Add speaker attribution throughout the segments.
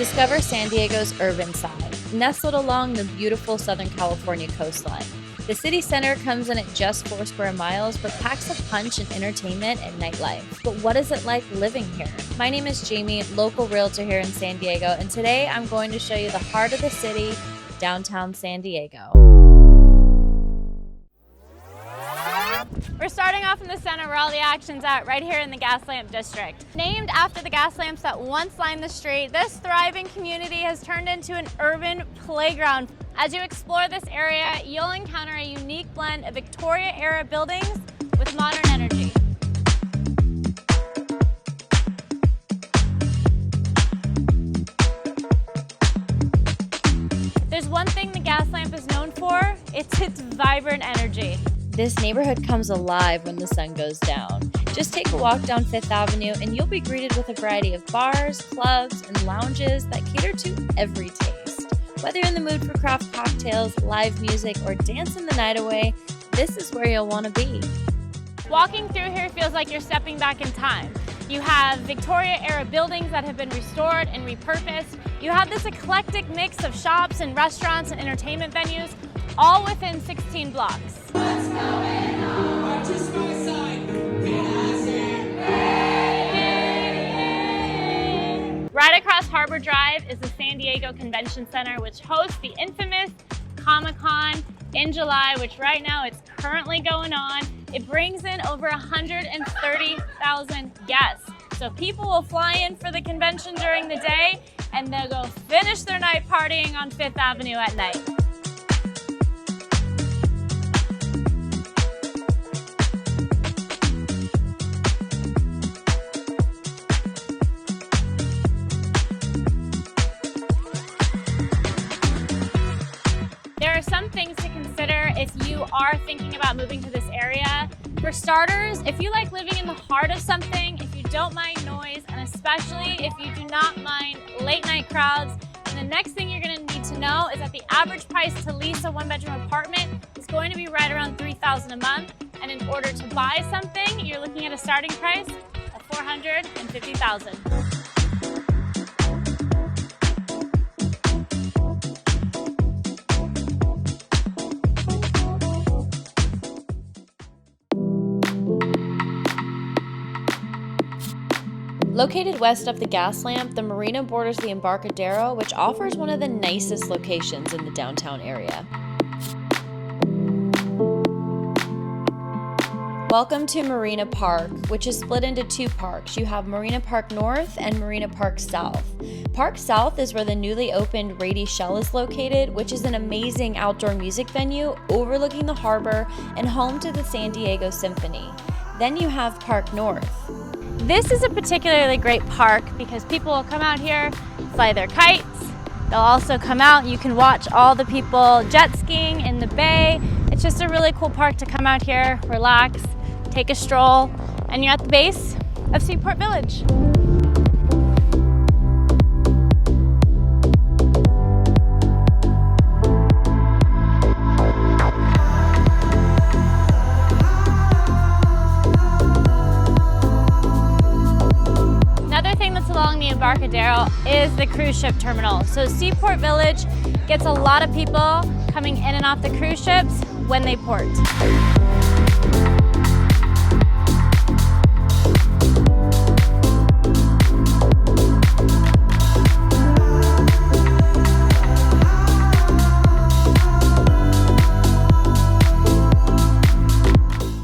Speaker 1: Discover San Diego's urban side, nestled along the beautiful Southern California coastline. The city center comes in at just 4 square miles, but packs a punch in entertainment and nightlife. But what is it like living here? My name is Jamie, local realtor here in San Diego, and today I'm going to show you the heart of the city, downtown San Diego.
Speaker 2: We're starting off in the center where all the action's at, right here in the Gaslamp district. Named after the gas lamps that once lined the street, this thriving community has turned into an urban playground. As you explore this area, you'll encounter a unique blend of Victoria-era buildings with modern energy. If there's one thing the Gaslamp is known for, it's its vibrant energy.
Speaker 1: This neighborhood comes alive when the sun goes down. Just take a walk down Fifth Avenue and you'll be greeted with a variety of bars, clubs, and lounges that cater to every taste. Whether you're in the mood for craft cocktails, live music, or dancing the night away, this is where you'll want to be.
Speaker 2: Walking through here feels like you're stepping back in time. You have Victoria-era buildings that have been restored and repurposed. You have this eclectic mix of shops and restaurants and entertainment venues, all within 16 blocks.
Speaker 3: What's going on? Watch your sky side.
Speaker 2: Right across Harbor Drive is the San Diego Convention Center, which hosts the infamous Comic-Con in July, which right now it's currently going on. It brings in over 130,000 guests. So people will fly in for the convention during the day and they'll go finish their night partying on Fifth Avenue at night. There are some things to consider if you are thinking about moving to this area. For starters, if you like living in the heart of something, if you don't mind noise, and especially if you do not mind late night crowds, then the next thing you're going to need to know is that the average price to lease a one-bedroom apartment is going to be right around $3,000 a month. And in order to buy something, you're looking at a starting price of $450,000.
Speaker 1: Located west of the Gaslamp, the marina borders the Embarcadero, which offers one of the nicest locations in the downtown area. Welcome to Marina Park, which is split into 2 parks. You have Marina Park North and Marina Park South. Park South is where the newly opened Rady Shell is located, which is an amazing outdoor music venue overlooking the harbor and home to the San Diego Symphony. Then you have Park North.
Speaker 2: This is a particularly great park because people will come out here, fly their kites. They'll also come out, you can watch all the people jet skiing in the bay. It's just a really cool park to come out here, relax, take a stroll, and you're at the base of Seaport Village. Along the Embarcadero is the cruise ship terminal. So Seaport Village gets a lot of people coming in and off the cruise ships when they port.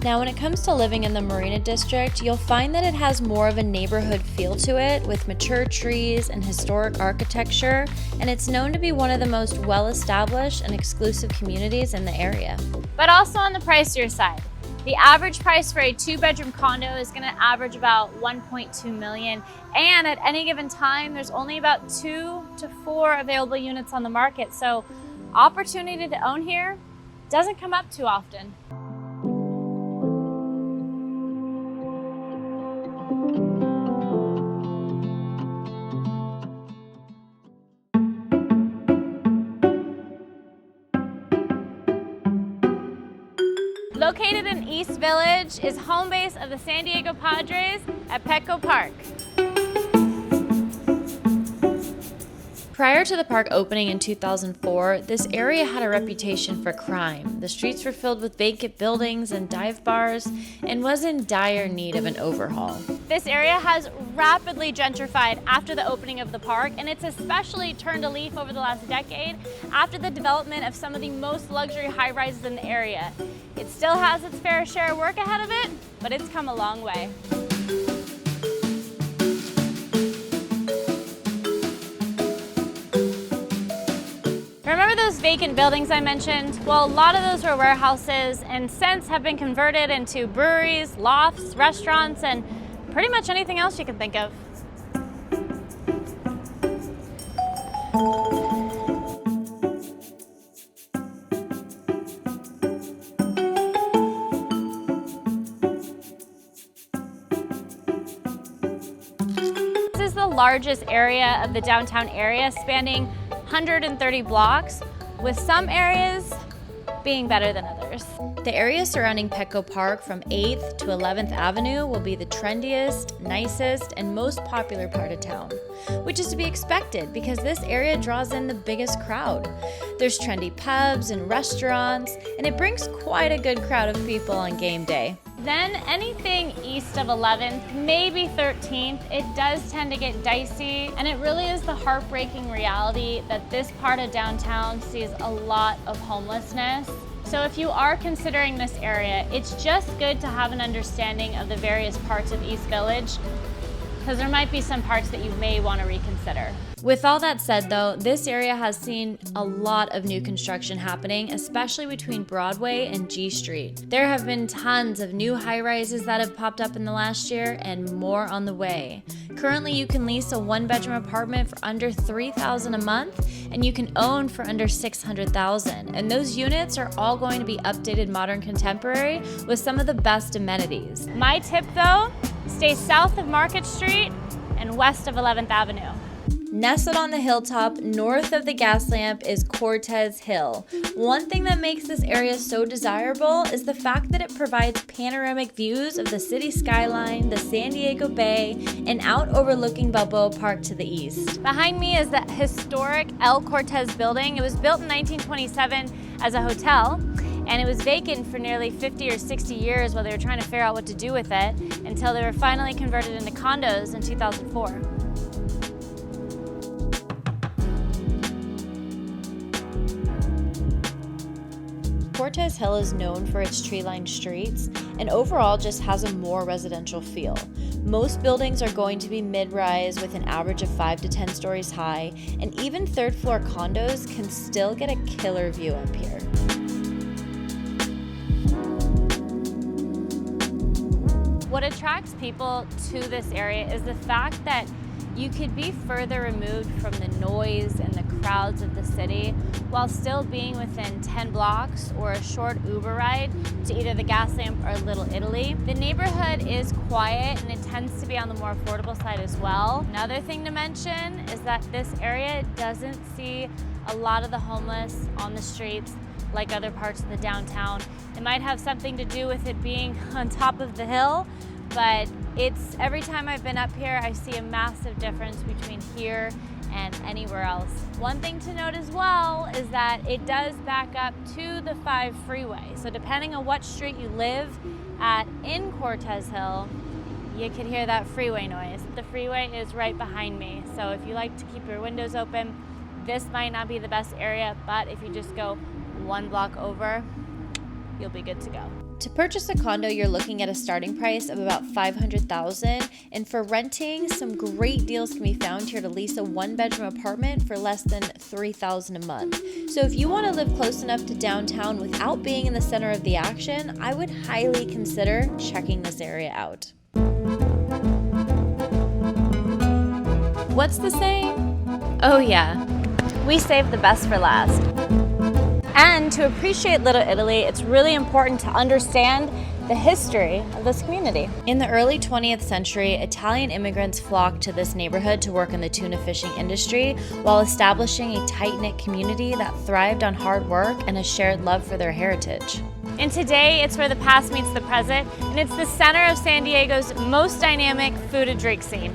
Speaker 1: Now, when it comes to living in the Marina District, you'll find that it has more of a neighborhood feel to it with mature trees and historic architecture, and it's known to be one of the most well-established and exclusive communities in the area.
Speaker 2: But also on the pricier side. The average price for a 2-bedroom condo is going to average about $1.2 million, and at any given time, there's only about 2 to 4 available units on the market, so opportunity to own here doesn't come up too often. Located in East Village is home base of the San Diego Padres at Petco Park.
Speaker 1: Prior to the park opening in 2004, this area had a reputation for crime. The streets were filled with vacant buildings and dive bars and was in dire need of an overhaul.
Speaker 2: This area has rapidly gentrified after the opening of the park, and it's especially turned a leaf over the last decade after the development of some of the most luxury high-rises in the area. It still has its fair share of work ahead of it, but it's come a long way. Remember those vacant buildings I mentioned? Well, a lot of those were warehouses and since have been converted into breweries, lofts, restaurants, and pretty much anything else you can think of. This is the largest area of the downtown area, spanning 130 blocks, with some areas being better than others.
Speaker 1: The area surrounding Petco Park from 8th to 11th Avenue will be the trendiest, nicest, and most popular part of town, which is to be expected because this area draws in the biggest crowd. There's trendy pubs and restaurants, and it brings quite a good crowd of people on game day.
Speaker 2: Then anything east of 11th, maybe 13th, it does tend to get dicey, and it really is the heartbreaking reality that this part of downtown sees a lot of homelessness. So if you are considering this area, it's just good to have an understanding of the various parts of East Village, because there might be some parts that you may want to reconsider.
Speaker 1: With all that said though, this area has seen a lot of new construction happening, especially between Broadway and G Street. There have been tons of new high-rises that have popped up in the last year and more on the way. Currently, you can lease a one-bedroom apartment for under $3,000 a month and you can own for under $600,000. And those units are all going to be updated modern contemporary with some of the best amenities.
Speaker 2: My tip though, stay south of Market Street and west of 11th Avenue.
Speaker 1: Nestled on the hilltop north of the Gaslamp is Cortez Hill. One thing that makes this area so desirable is the fact that it provides panoramic views of the city skyline, the San Diego Bay, and out overlooking Balboa Park to the east.
Speaker 2: Behind me is the historic El Cortez building. It was built in 1927 as a hotel, and it was vacant for nearly 50 or 60 years while they were trying to figure out what to do with it until they were finally converted into condos in 2004.
Speaker 1: Cortez Hill is known for its tree-lined streets and overall just has a more residential feel. Most buildings are going to be mid-rise with an average of 5 to 10 stories high, and even third-floor condos can still get a killer view up here.
Speaker 2: What attracts people to this area is the fact that you could be further removed from the noise and the crowds of the city while still being within 10 blocks or a short Uber ride to either the Gaslamp or Little Italy. The neighborhood is quiet and it tends to be on the more affordable side as well. Another thing to mention is that this area doesn't see a lot of the homeless on the streets like other parts of the downtown. It might have something to do with it being on top of the hill, but every time I've been up here, I see a massive difference between here and anywhere else. One thing to note as well is that it does back up to the 5 freeway. So depending on what street you live at in Cortez Hill, you could hear that freeway noise. The freeway is right behind me. So if you like to keep your windows open, this might not be the best area, but if you just go 1 block over, you'll be good to go.
Speaker 1: To purchase a condo, you're looking at a starting price of about $500,000, and for renting, some great deals can be found here to lease a one-bedroom apartment for less than $3,000 a month. So if you want to live close enough to downtown without being in the center of the action, I would highly consider checking this area out. What's the saying? Oh yeah,
Speaker 2: we saved the best for last. And to appreciate Little Italy, it's really important to understand the history of this community.
Speaker 1: In the early 20th century, Italian immigrants flocked to this neighborhood to work in the tuna fishing industry while establishing a tight-knit community that thrived on hard work and a shared love for their heritage.
Speaker 2: And today, it's where the past meets the present, and it's the center of San Diego's most dynamic food and drink scene.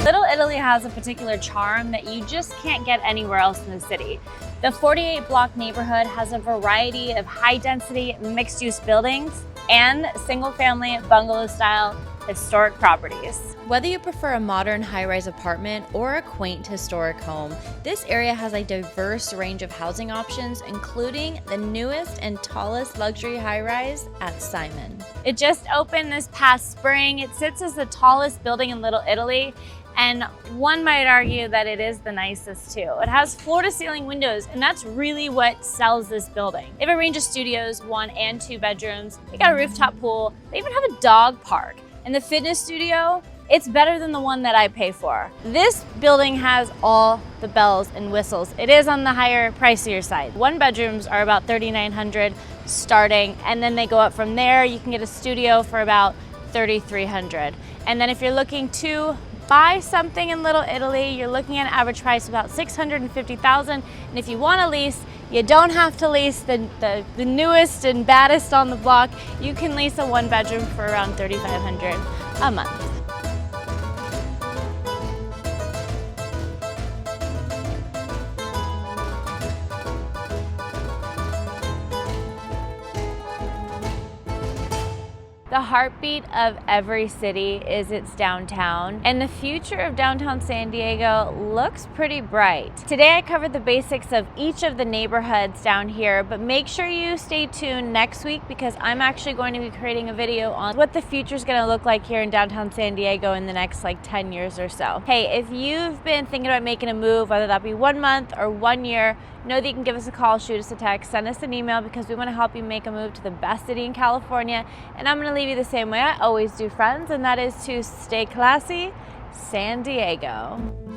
Speaker 2: Little Italy has a particular charm that you just can't get anywhere else in the city. The 48-block neighborhood has a variety of high-density, mixed-use buildings and single-family, bungalow-style historic properties.
Speaker 1: Whether you prefer a modern high-rise apartment or a quaint historic home, this area has a diverse range of housing options, including the newest and tallest luxury high-rise at Simon.
Speaker 2: It just opened this past spring. It sits as the tallest building in Little Italy, and one might argue that it is the nicest too. It has floor-to-ceiling windows, and that's really what sells this building. They have a range of studios, 1 and 2 bedrooms. They got a rooftop pool. They even have a dog park. And the fitness studio, it's better than the one that I pay for. This building has all the bells and whistles. It is on the higher, pricier side. 1 bedrooms are about $3,900 starting, and then they go up from there. You can get a studio for about $3,300. And then if you're looking to buy something in Little Italy, you're looking at an average price of about $650,000. And if you want to lease, you don't have to lease the newest and baddest on the block. You can lease a 1 bedroom for around $3,500 a month. The heartbeat of every city is its downtown, and the future of downtown San Diego looks pretty bright. Today I covered the basics of each of the neighborhoods down here, but make sure you stay tuned next week because I'm actually going to be creating a video on what the future is going to look like here in downtown San Diego in the next 10 years or so. Hey, if you've been thinking about making a move, whether that be 1 month or 1 year, know that you can give us a call, shoot us a text, send us an email because we want to help you make a move to the best city in California. And I'm going to leave you the same way I always do, friends, and that is to stay classy, San Diego.